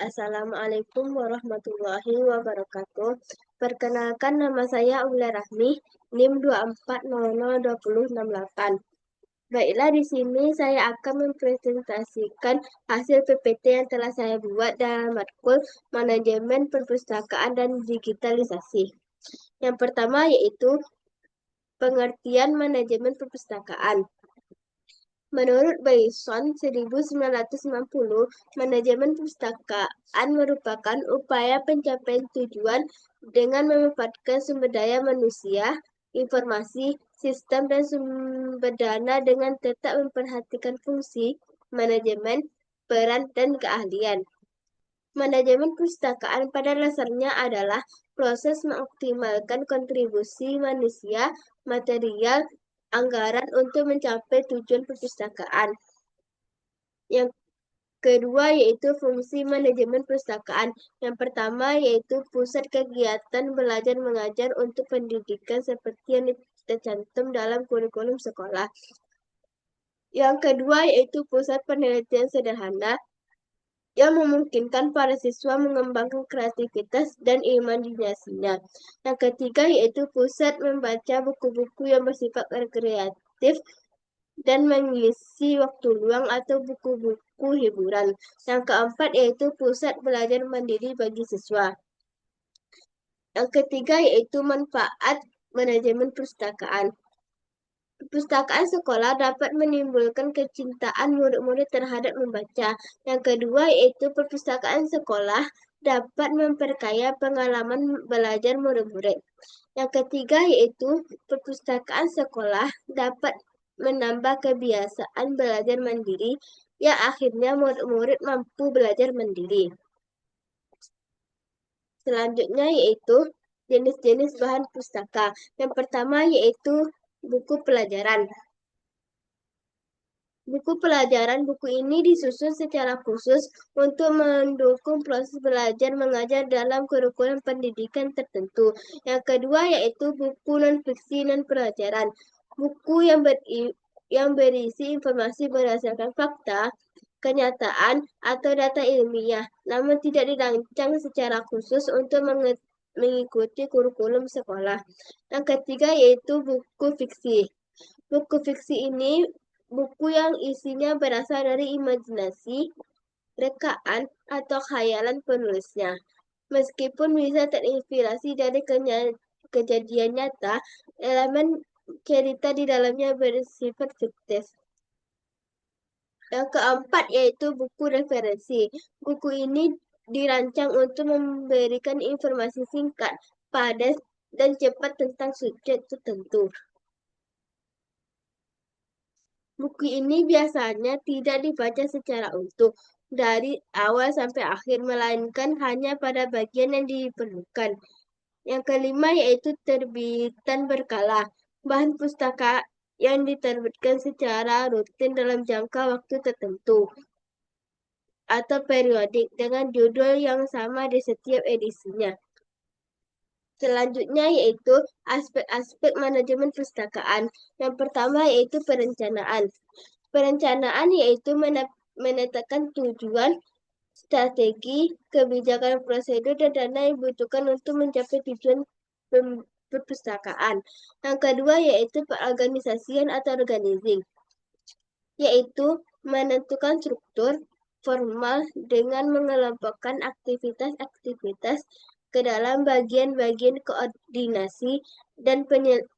Assalamualaikum warahmatullahi wabarakatuh. Perkenalkan, nama saya Aula Rahmi, NIM 24002068. Baiklah, di sini saya akan mempresentasikan hasil PPT yang telah saya buat dalam matkul Manajemen Perpustakaan dan Digitalisasi. Yang pertama yaitu pengertian manajemen perpustakaan. Menurut Bryson 1990, manajemen perpustakaan merupakan upaya pencapaian tujuan dengan memanfaatkan sumber daya manusia, informasi, sistem, dan sumber dana dengan tetap memperhatikan fungsi, manajemen, peran, dan keahlian. Manajemen perpustakaan pada dasarnya adalah proses mengoptimalkan kontribusi manusia, material, anggaran untuk mencapai tujuan perpustakaan. Yang kedua yaitu fungsi manajemen perpustakaan. Yang pertama yaitu pusat kegiatan belajar mengajar untuk pendidikan seperti yang tercantum dalam kurikulum sekolah. Yang kedua yaitu pusat penelitian sederhana yang memungkinkan para siswa mengembangkan kreativitas dan imajinasinya. Yang ketiga yaitu pusat membaca buku-buku yang bersifat rekreatif dan mengisi waktu luang atau buku-buku hiburan. Yang keempat yaitu pusat belajar mandiri bagi siswa. Yang ketiga yaitu manfaat manajemen perpustakaan. Perpustakaan sekolah dapat menimbulkan kecintaan murid-murid terhadap membaca. Yang kedua yaitu perpustakaan sekolah dapat memperkaya pengalaman belajar murid-murid. Yang ketiga yaitu perpustakaan sekolah dapat menambah kebiasaan belajar mandiri yang akhirnya murid-murid mampu belajar mandiri. Selanjutnya yaitu jenis-jenis bahan pustaka. Yang pertama yaitu buku pelajaran. Buku ini disusun secara khusus untuk mendukung proses belajar mengajar dalam kurikulum pendidikan tertentu. Yang kedua yaitu buku non-fiksi non-pelajaran. Buku yang berisi informasi berdasarkan fakta, kenyataan, atau data ilmiah, namun tidak dirancang secara khusus untuk mengikuti kurikulum sekolah. Yang ketiga yaitu buku fiksi. Buku fiksi ini buku yang isinya berasal dari imajinasi, rekaan, atau khayalan penulisnya. Meskipun bisa terinspirasi dari kejadian nyata, elemen cerita di dalamnya bersifat fiktif. Yang keempat yaitu buku referensi. Buku ini dirancang untuk memberikan informasi singkat, padat, dan cepat tentang subjek tertentu. Buku ini biasanya tidak dibaca secara utuh dari awal sampai akhir, melainkan hanya pada bagian yang diperlukan. Yang kelima yaitu terbitan berkala. Bahan pustaka yang diterbitkan secara rutin dalam jangka waktu tertentu atau periodik dengan judul yang sama di setiap edisinya. Selanjutnya yaitu aspek-aspek manajemen perpustakaan. Yang pertama yaitu perencanaan. Perencanaan yaitu menetapkan tujuan, strategi, kebijakan, prosedur, dan dana yang dibutuhkan untuk mencapai tujuan perpustakaan. Yang kedua yaitu pengorganisasian atau organizing, yaitu menentukan struktur formal dengan mengelompokkan aktivitas-aktivitas ke dalam bagian-bagian koordinasi dan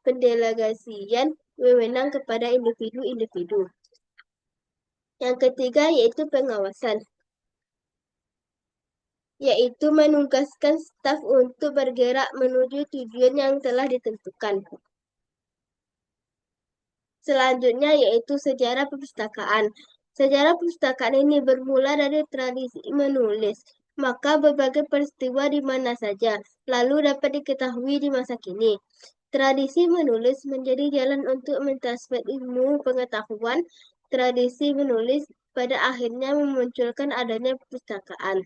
pendelegasian wewenang kepada individu-individu. Yang ketiga yaitu pengawasan, yaitu menugaskan staf untuk bergerak menuju tujuan yang telah ditentukan. Selanjutnya yaitu sejarah perpustakaan. Sejarah perpustakaan ini bermula dari tradisi menulis, maka berbagai peristiwa di mana saja lalu dapat diketahui di masa kini. Tradisi menulis menjadi jalan untuk mentransfer ilmu pengetahuan. Tradisi menulis pada akhirnya memunculkan adanya perpustakaan.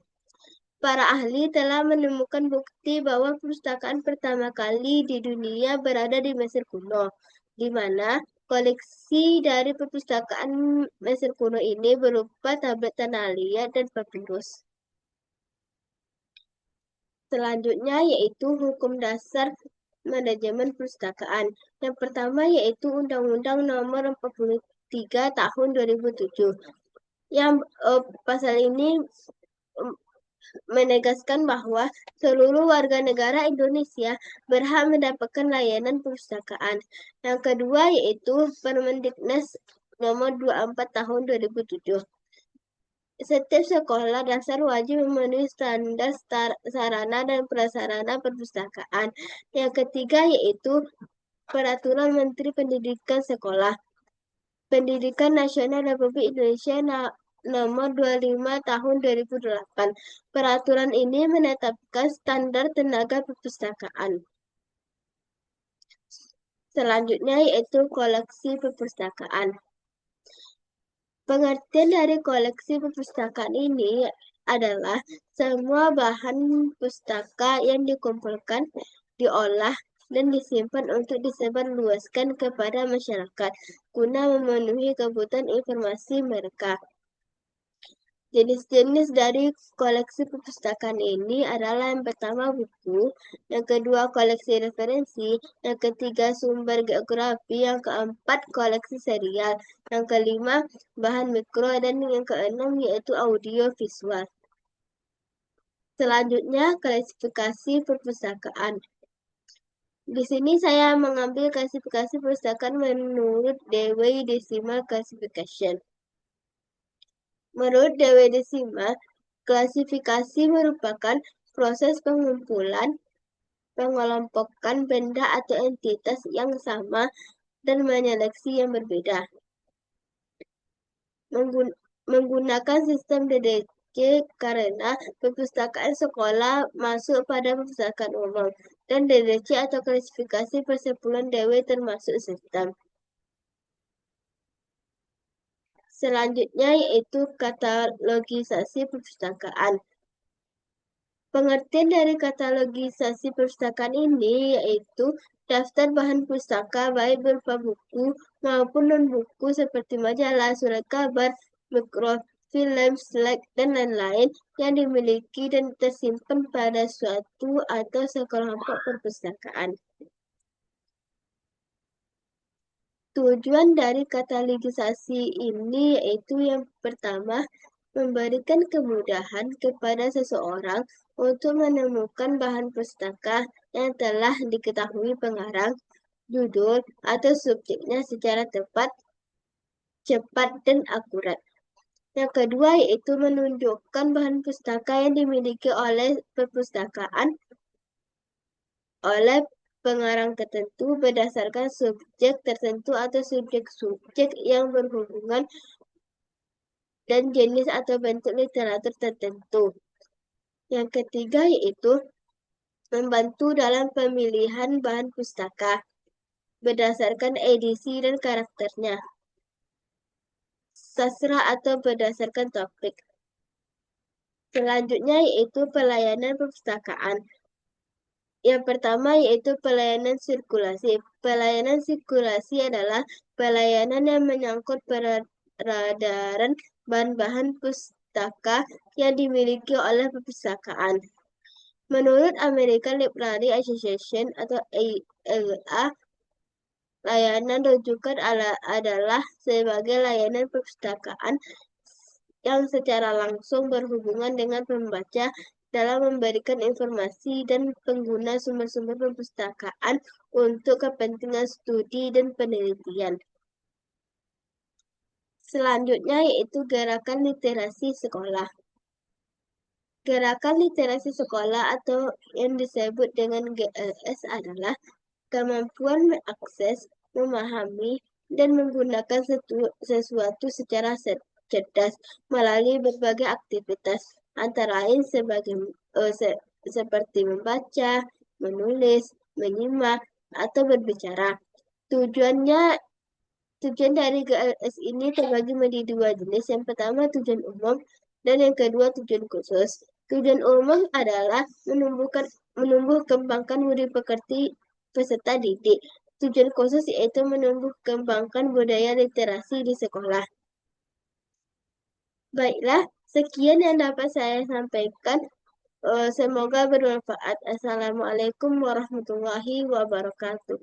Para ahli telah menemukan bukti bahwa perpustakaan pertama kali di dunia berada di Mesir kuno, di mana koleksi dari perpustakaan Mesir kuno ini berupa tablet tanah liat dan papirus. Selanjutnya yaitu hukum dasar manajemen perpustakaan. Yang pertama yaitu Undang-Undang Nomor 43 Tahun 2007. Yang pasal ini menegaskan bahwa seluruh warga negara Indonesia berhak mendapatkan layanan perpustakaan. Yang kedua yaitu Permendiknas Nomor 24 Tahun 2007. Setiap sekolah dasar wajib memenuhi standar sarana dan prasarana perpustakaan. Yang ketiga yaitu Peraturan Menteri Pendidikan Sekolah. Pendidikan Nasional Republik Indonesia Nomor 25 Tahun 2008. Peraturan ini menetapkan standar tenaga perpustakaan. Selanjutnya yaitu koleksi perpustakaan. Pengertian dari koleksi perpustakaan ini adalah semua bahan pustaka yang dikumpulkan, diolah, dan disimpan untuk disebarluaskan kepada masyarakat guna memenuhi kebutuhan informasi mereka. Jenis-jenis dari koleksi perpustakaan ini adalah yang pertama buku, yang kedua koleksi referensi, yang ketiga sumber geografi, yang keempat koleksi serial, yang kelima bahan mikro, dan yang keenam yaitu audio visual. Selanjutnya klasifikasi perpustakaan. Di sini saya mengambil klasifikasi perpustakaan menurut Dewey Decimal Classification. Menurut Dewey Decimal, klasifikasi merupakan proses pengumpulan, pengelompokan benda atau entitas yang sama dan menyeleksi yang berbeda. Menggunakan sistem DDC karena perpustakaan sekolah masuk pada perpustakaan umum dan DDC atau klasifikasi persepulan Dewey termasuk sistem. Selanjutnya yaitu katalogisasi perpustakaan. Pengertian dari katalogisasi perpustakaan ini yaitu daftar bahan pustaka baik berupa buku maupun non-buku seperti majalah, surat kabar, mikrofilm, slide, dan lain-lain yang dimiliki dan tersimpan pada suatu atau sekelompok perpustakaan. Tujuan dari katalogisasi ini yaitu yang pertama, memberikan kemudahan kepada seseorang untuk menemukan bahan pustaka yang telah diketahui pengarang, judul, atau subjeknya secara tepat, cepat, dan akurat. Yang kedua yaitu menunjukkan bahan pustaka yang dimiliki oleh perpustakaan oleh pengarang tertentu berdasarkan subjek tertentu atau subjek-subjek yang berhubungan dan jenis atau bentuk literatur tertentu. Yang ketiga yaitu membantu dalam pemilihan bahan pustaka berdasarkan edisi dan karakternya. Sastra atau berdasarkan topik. Selanjutnya yaitu pelayanan perpustakaan. Yang pertama yaitu pelayanan sirkulasi. Pelayanan sirkulasi adalah pelayanan yang menyangkut peredaran bahan-bahan pustaka yang dimiliki oleh perpustakaan. Menurut American Library Association atau ALA, layanan rujukan adalah sebagai layanan perpustakaan yang secara langsung berhubungan dengan pembaca dalam memberikan informasi dan pengguna sumber-sumber perpustakaan untuk kepentingan studi dan penelitian. Selanjutnya yaitu gerakan literasi sekolah. Gerakan literasi sekolah atau yang disebut dengan GLS adalah kemampuan mengakses, memahami, dan menggunakan sesuatu secara cerdas melalui berbagai aktivitas, antara lain seperti membaca, menulis, menyimak, atau berbicara. Tujuan dari GLS ini terbagi menjadi dua jenis. Yang pertama tujuan umum dan yang kedua tujuan khusus. Tujuan umum adalah menumbuh kembangkan budi pekerti peserta didik. Tujuan khusus yaitu menumbuh kembangkan budaya literasi di sekolah. Baiklah, sekian yang dapat saya sampaikan. Semoga bermanfaat. Assalamualaikum warahmatullahi wabarakatuh.